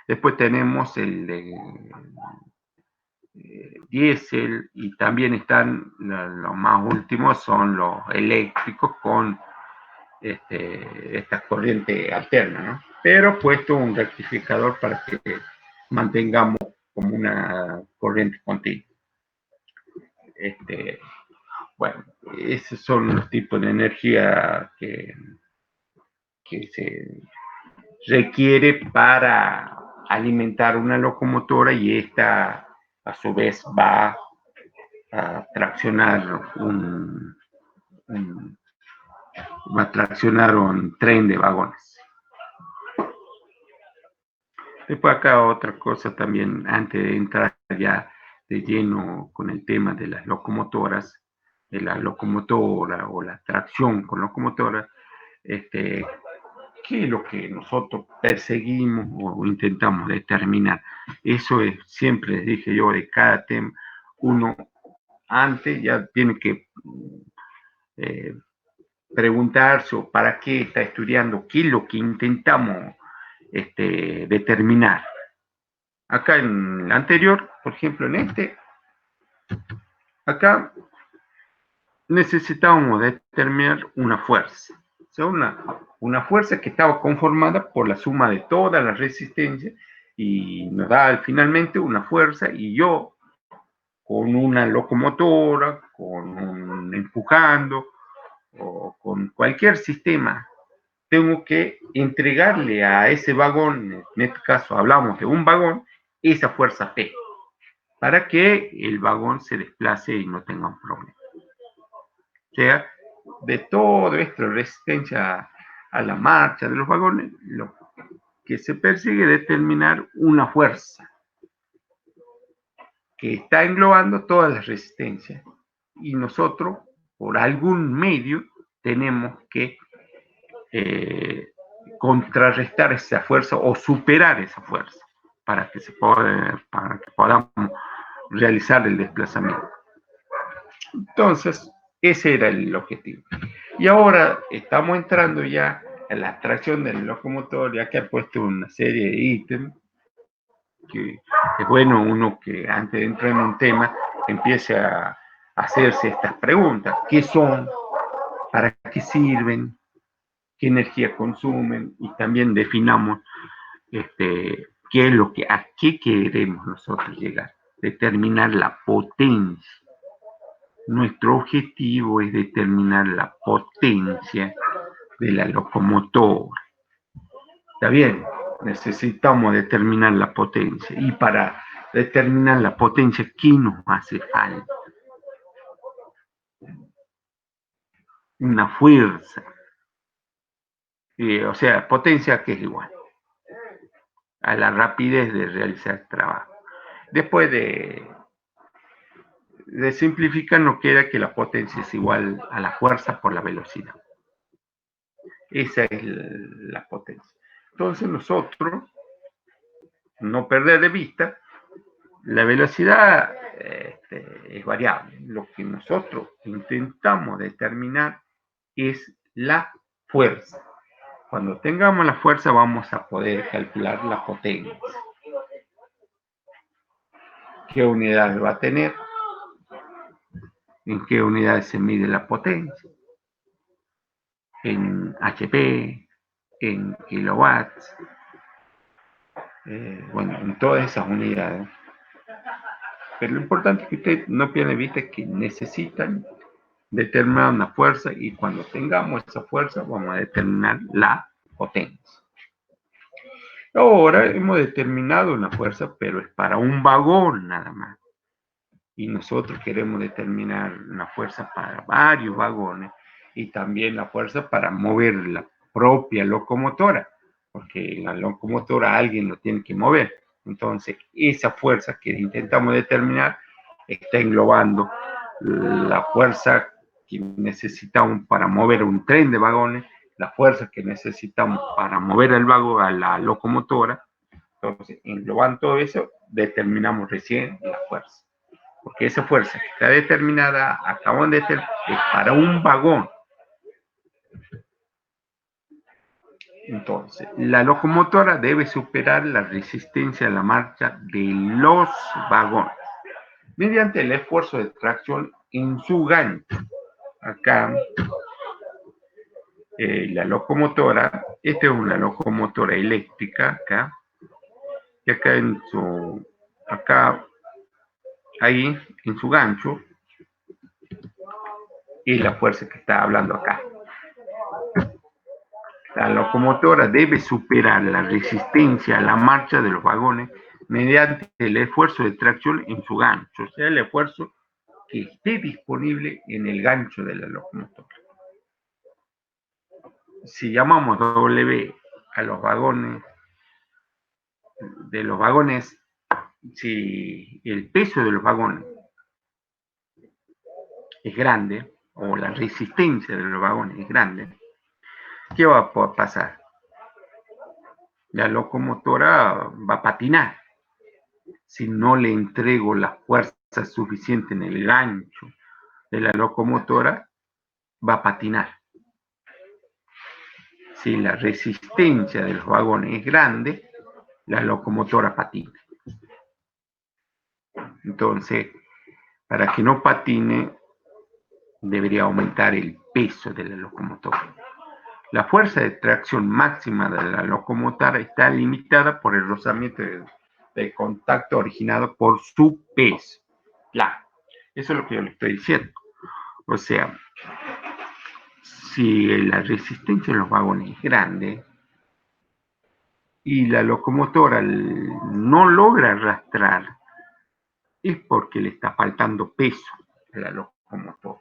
Después tenemos el de diésel y también están los más últimos son los eléctricos con esta corriente alterna, ¿no? Pero puesto un rectificador para que mantengamos como una corriente continua. Bueno, esos son los tipos de energía que se requiere para alimentar una locomotora y esta a su vez va a traccionar va a traccionar un tren de vagones. Después acá otra cosa también, antes de entrar ya de lleno con el tema de las locomotoras, de la locomotora o la tracción con locomotora, ¿qué es lo que nosotros perseguimos o intentamos determinar? Eso es, siempre les dije yo, de cada tema, uno antes ya tiene que preguntarse o para qué está estudiando, qué es lo que intentamos determinar. Acá en el anterior, por ejemplo, acá necesitábamos determinar una fuerza. O sea, una fuerza que estaba conformada por la suma de todas las resistencias y nos da finalmente una fuerza y yo con una locomotora, con un empujando o con cualquier sistema tengo que entregarle a ese vagón, en este caso hablamos de un vagón, esa fuerza P, para que el vagón se desplace y no tenga un problema. O sea, de todo esto, resistencia a la marcha de los vagones, lo que se persigue es determinar una fuerza que está englobando todas las resistencias. Y nosotros, por algún medio, tenemos que contrarrestar esa fuerza o superar esa fuerza para que podamos realizar el desplazamiento. Entonces, ese era el objetivo. Y ahora estamos entrando ya en la tracción del locomotor, ya que ha puesto una serie de ítems, que es bueno uno que antes de entrar en un tema empiece a hacerse estas preguntas. ¿Qué son? ¿Para qué sirven? ¿Qué energía consumen? Y también definamos qué es lo que, a qué queremos nosotros llegar. Determinar la potencia. Nuestro objetivo es determinar la potencia de la locomotora. ¿Está bien? Necesitamos determinar la potencia. Y para determinar la potencia, ¿qué nos hace falta? Una fuerza. O sea, potencia que es igual a la rapidez de realizar el trabajo. Después de simplificar, nos queda que la potencia es igual a la fuerza por la velocidad. Esa es la potencia. Entonces nosotros, no perder de vista, la velocidad es variable. Lo que nosotros intentamos determinar es la fuerza. Cuando tengamos la fuerza vamos a poder calcular la potencia. ¿Qué unidades va a tener? ¿En qué unidades se mide la potencia? En HP, en kilowatts, bueno, en todas esas unidades. Pero lo importante es que usted no pierda de vista que necesitan determinar una fuerza y cuando tengamos esa fuerza vamos a determinar la potencia. Ahora hemos determinado una fuerza, pero es para un vagón nada más. Y nosotros queremos determinar una fuerza para varios vagones y también la fuerza para mover la propia locomotora, porque la locomotora alguien lo tiene que mover. Entonces, esa fuerza que intentamos determinar está englobando la fuerza que necesitamos para mover un tren de vagones, la fuerza que necesitamos para mover el vagón a la locomotora. Entonces, englobando todo eso, determinamos recién la fuerza. Porque esa fuerza que está determinada, acabamos de determinar, es para un vagón. Entonces, la locomotora debe superar la resistencia a la marcha de los vagones mediante el esfuerzo de tracción en su gancho. Acá, la locomotora, esta es una locomotora eléctrica acá, y acá ahí en su gancho, es la fuerza que está hablando acá. La locomotora debe superar la resistencia a la marcha de los vagones mediante el esfuerzo de tracción en su gancho, o sea, el esfuerzo que esté disponible en el gancho de la locomotora. Si llamamos W a los vagones, si el peso de los vagones es grande, o la resistencia de los vagones es grande, ¿qué va a pasar? La locomotora va a patinar. Si no le entrego la fuerza suficiente en el gancho de la locomotora, va a patinar. Si la resistencia de los vagones es grande, la locomotora patina. Entonces, para que no patine, debería aumentar el peso de la locomotora. La fuerza de tracción máxima de la locomotora está limitada por el rozamiento de contacto originado por su peso. Claro, eso es lo que yo le estoy diciendo. O sea, si la resistencia de los vagones es grande y la locomotora no logra arrastrar, es porque le está faltando peso a la locomotora.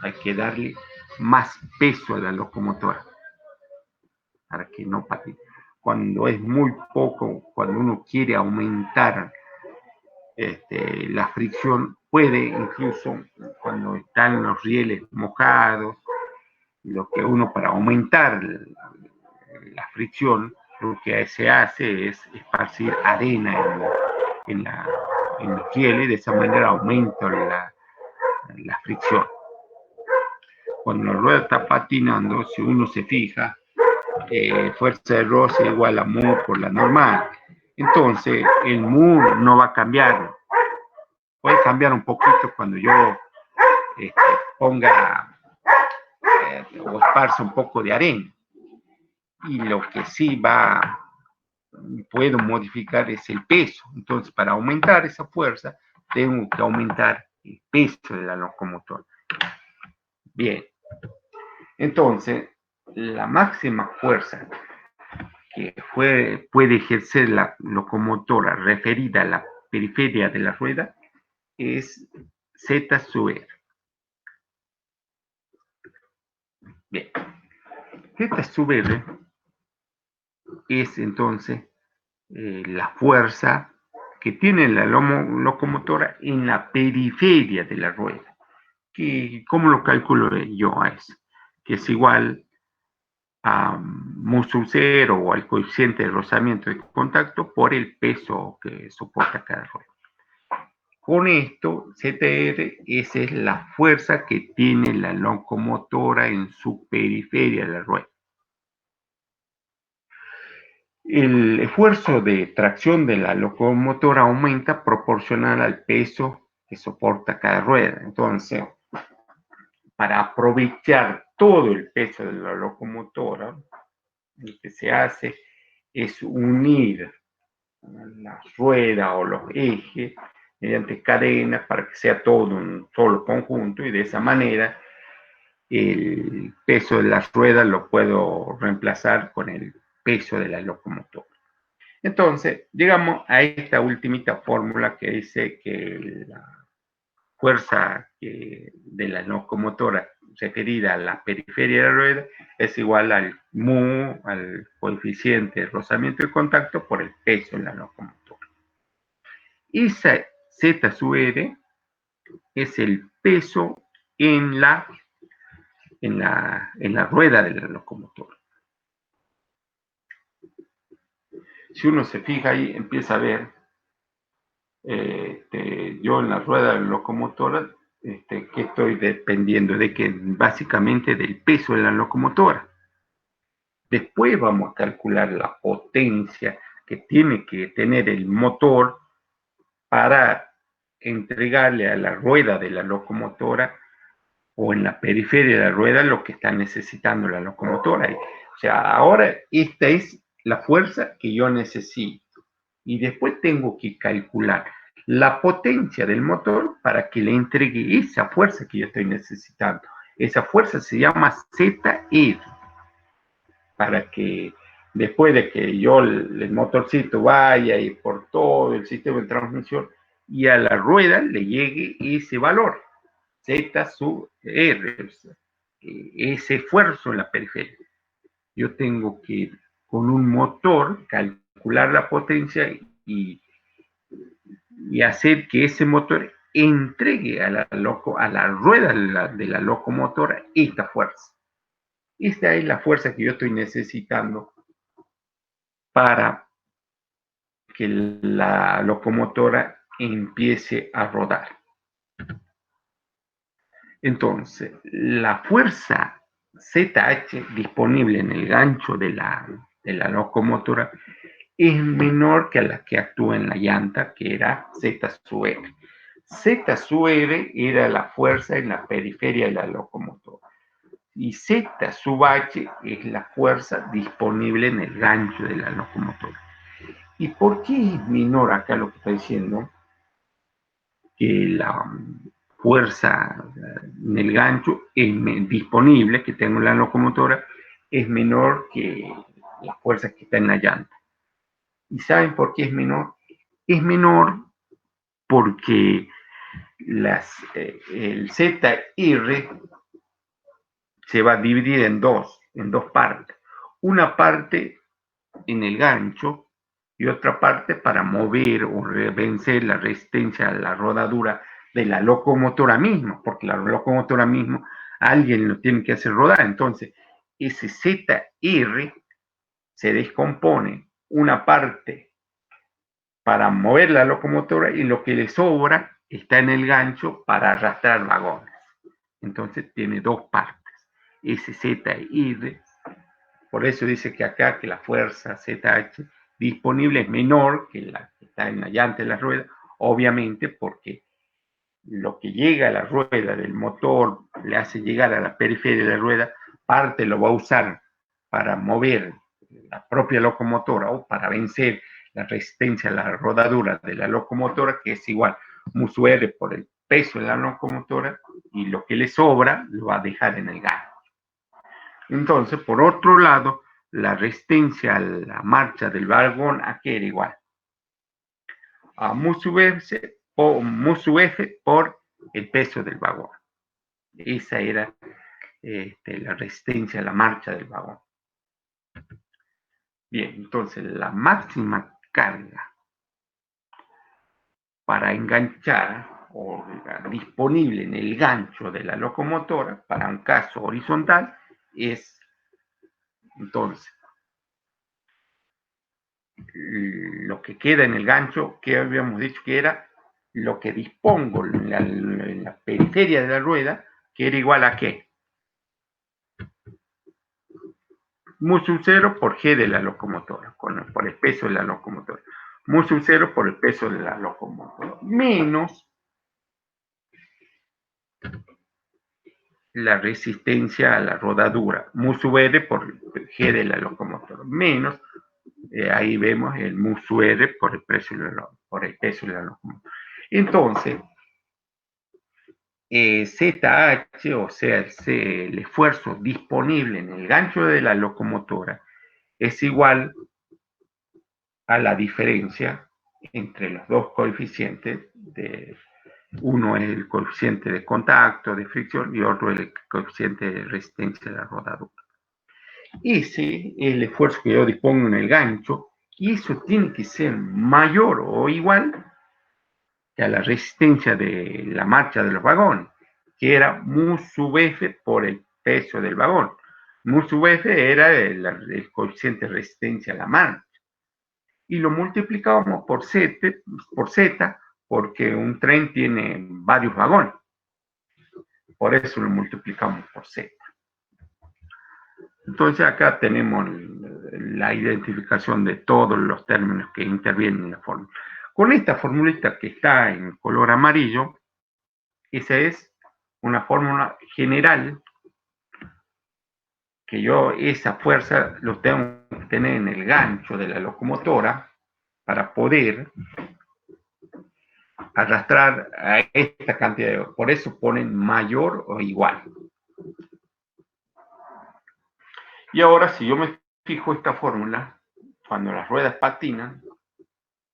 Hay que darle más peso a la locomotora para que no patine. Cuando es muy poco, cuando uno quiere aumentar la fricción, puede incluso cuando están los rieles mojados, lo que uno para aumentar la fricción, lo que se hace es esparcir arena en los rieles, de esa manera aumenta la fricción. Cuando la rueda está patinando, si uno se fija, fuerza de roce igual a mu por la normal. Entonces, el mu no va a cambiar. Puede cambiar un poquito cuando yo ponga o esparza un poco de arena. Y lo que sí puedo modificar es el peso. Entonces, para aumentar esa fuerza, tengo que aumentar el peso de la locomotora. Bien. Entonces, la máxima fuerza que puede ejercer la locomotora referida a la periferia de la rueda es Z sub R. Bien. Z sub R es entonces la fuerza que tiene la locomotora en la periferia de la rueda. ¿Cómo lo calculo yo a eso? Que es igual a mu sub 0 o al coeficiente de rozamiento de contacto por el peso que soporta cada rueda. Con esto, ZR, esa es la fuerza que tiene la locomotora en su periferia de la rueda. El esfuerzo de tracción de la locomotora aumenta proporcional al peso que soporta cada rueda. Entonces, para aprovechar todo el peso de la locomotora, lo que se hace es unir las ruedas o los ejes mediante cadenas para que sea todo un solo conjunto, y de esa manera el peso de las ruedas lo puedo reemplazar con el peso de la locomotora. Entonces, llegamos a esta ultimita fórmula que dice que la fuerza de la locomotora referida a la periferia de la rueda es igual al mu, al coeficiente de rozamiento de contacto por el peso en la locomotora. Y Z sub R es el peso en la rueda de la locomotora. Si uno se fija ahí, empieza a ver, yo en la rueda de la locomotora, que estoy dependiendo de que básicamente del peso de la locomotora. Después vamos a calcular la potencia que tiene que tener el motor para entregarle a la rueda de la locomotora o en la periferia de la rueda lo que está necesitando la locomotora. O sea, ahora esta es la fuerza que yo necesito. Y después tengo que calcular la potencia del motor para que le entregue esa fuerza que yo estoy necesitando. Esa fuerza se llama ZR, para que después de que yo el motorcito vaya y por todo el sistema de transmisión y a la rueda le llegue ese valor, Z sub R, ese esfuerzo en la periferia. Yo tengo que con un motor calcular la potencia y hacer que ese motor entregue a la rueda de la locomotora esta fuerza. Esta es la fuerza que yo estoy necesitando para que la locomotora empiece a rodar. Entonces, la fuerza ZH disponible en el gancho de la locomotora es menor que a la que actúa en la llanta, que era Z sub R. Z sub R era la fuerza en la periferia de la locomotora. Y Z sub H es la fuerza disponible en el gancho de la locomotora. ¿Y por qué es menor acá lo que está diciendo? Que la fuerza en el gancho disponible que tengo en la locomotora es menor que la fuerza que está en la llanta. ¿Y saben por qué es menor? Es menor porque el ZR se va a dividir en dos partes. Una parte en el gancho y otra parte para mover o vencer la resistencia a la rodadura de la locomotora misma, porque la locomotora misma alguien lo tiene que hacer rodar. Entonces, ese ZR se descompone una parte para mover la locomotora y lo que le sobra está en el gancho para arrastrar vagones. Entonces tiene dos partes. Ese ZR, por eso dice que acá que la fuerza ZH disponible es menor que la que está en la llanta de la rueda, obviamente porque lo que llega a la rueda del motor le hace llegar a la periferia de la rueda, parte lo va a usar para mover la propia locomotora o para vencer la resistencia a la rodadura de la locomotora, que es igual mu sub R por el peso de la locomotora, y lo que le sobra lo va a dejar en el gancho. Entonces, por otro lado, la resistencia a la marcha del vagón aquí era igual a mu sub F por el peso del vagón. Esa era la resistencia a la marcha del vagón. Bien, entonces la máxima carga para enganchar o disponible en el gancho de la locomotora para un caso horizontal es, entonces, lo que queda en el gancho, que habíamos dicho que era lo que dispongo en la periferia de la rueda, que era igual a qué? Mu sub 0 por G de la locomotora, por el peso de la locomotora. Mu sub 0 por el peso de la locomotora, menos la resistencia a la rodadura, mu sub R por G de la locomotora, menos, ahí vemos el mu sub R por el peso de la locomotora. Entonces, ZH, o sea, el esfuerzo disponible en el gancho de la locomotora, es igual a la diferencia entre los dos coeficientes. Uno es el coeficiente de contacto, de fricción, y otro es el coeficiente de resistencia de la rodadura. Ese es el esfuerzo que yo dispongo en el gancho, y eso tiene que ser mayor o igual que a la resistencia de la marcha de los vagones, que era mu sub F por el peso del vagón. Mu sub F era el coeficiente de resistencia a la marcha. Y lo multiplicábamos por Z, porque un tren tiene varios vagones. Por eso lo multiplicamos por Z. Entonces acá tenemos la identificación de todos los términos que intervienen en la fórmula. Con esta formulita que está en color amarillo, esa es una fórmula general que yo esa fuerza lo tengo que tener en el gancho de la locomotora para poder arrastrar a esta cantidad de... Por eso ponen mayor o igual. Y ahora si yo me fijo esta fórmula, cuando las ruedas patinan,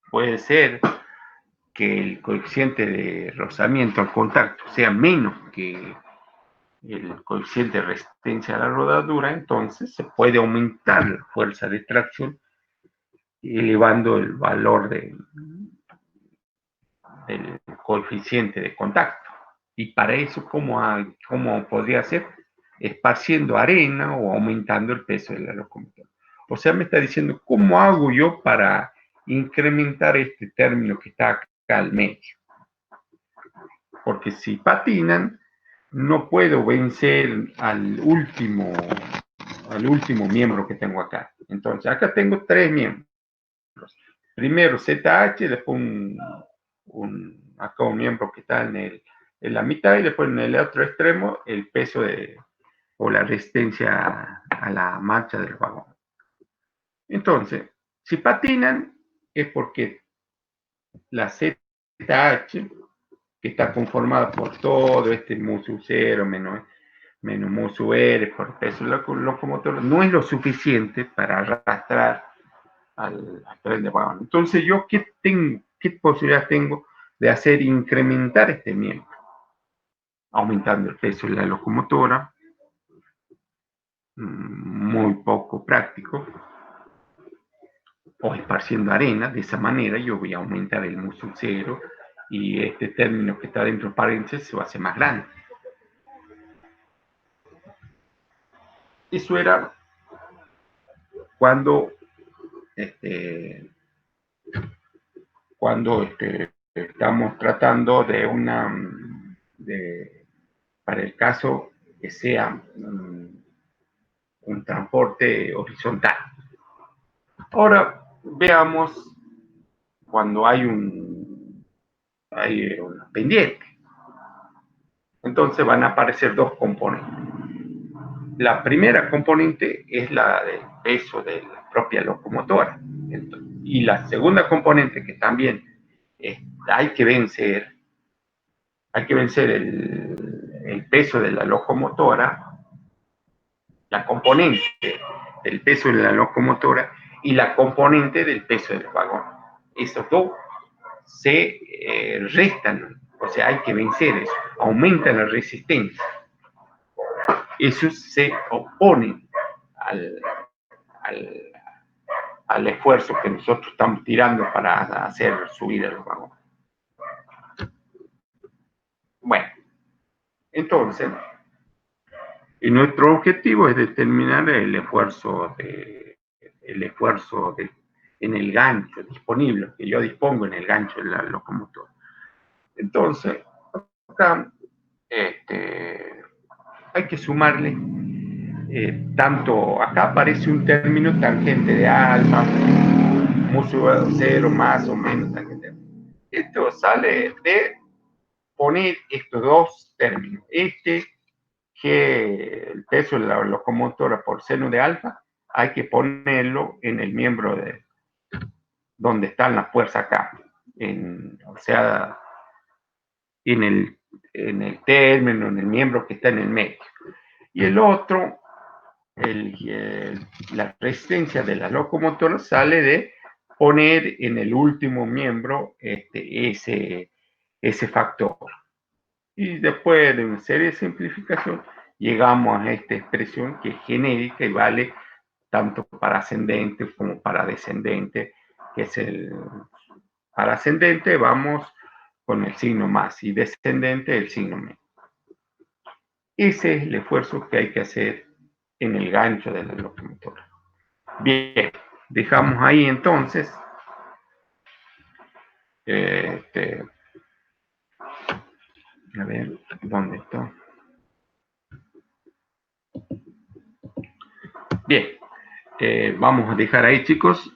puede ser que el coeficiente de rozamiento al contacto sea menos que el coeficiente de resistencia a la rodadura, entonces se puede aumentar la fuerza de tracción elevando el valor del coeficiente de contacto. Y para eso, ¿cómo podría ser? Esparciendo arena o aumentando el peso de la locomotora. O sea, me está diciendo, ¿cómo hago yo para incrementar este término que está acá al medio? Porque si patinan, no puedo vencer al último miembro que tengo acá. Entonces, acá tengo 3 miembros. Primero ZH, después acá un miembro que está en la mitad y después en el otro extremo el peso o la resistencia a la marcha del vagón. Entonces, si patinan es porque la ZH, que está conformada por todo este mu sub 0 menos mu sub R por el peso de la locomotora, no es lo suficiente para arrastrar al tren de vagón. Entonces, ¿yo qué posibilidad tengo de hacer incrementar este miembro? Aumentando el peso de la locomotora, muy poco práctico, o esparciendo arena. De esa manera yo voy a aumentar el mu sub 0 y este término que está dentro de paréntesis se va a hacer más grande. Eso era cuando estamos tratando para el caso que sea un transporte horizontal. Ahora veamos cuando hay una pendiente. Entonces van a aparecer dos componentes. La primera componente es la del peso de la propia locomotora. Y la segunda componente que también hay que vencer el peso de la locomotora, la componente del peso de la locomotora y la componente del peso del vagón. Esos dos se restan, o sea, hay que vencer eso, aumenta la resistencia. Esos se oponen al, al esfuerzo que nosotros estamos tirando para hacer subir el vagón. Bueno, entonces, y nuestro objetivo es determinar el esfuerzo en el gancho disponible, que yo dispongo en el gancho de la locomotora. Entonces, acá hay que sumarle tanto, acá aparece un término tangente de alfa, mu sub 0 más o menos tangente. Esto sale de poner estos dos términos. Que el peso de la locomotora por seno de alfa, hay que ponerlo en el miembro donde están las fuerzas acá. O sea, en el término, en el miembro que está en el medio. Y el otro, la resistencia de la locomotora sale de poner en el último miembro ese factor. Y después de una serie de simplificación, llegamos a esta expresión que es genérica y vale tanto para ascendente como para descendente, que es para ascendente vamos con el signo más y descendente el signo menos. Ese es el esfuerzo que hay que hacer en el gancho de la locomotora. Bien, dejamos ahí entonces a ver, ¿dónde está? Bien, vamos a dejar ahí, chicos.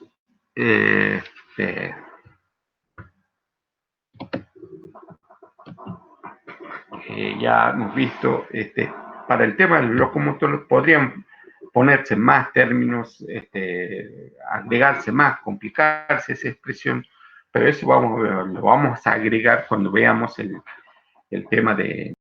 Ya hemos visto, para el tema del locomotor podrían ponerse más términos, agregarse más, complicarse esa expresión, pero eso lo vamos a agregar cuando veamos el tema de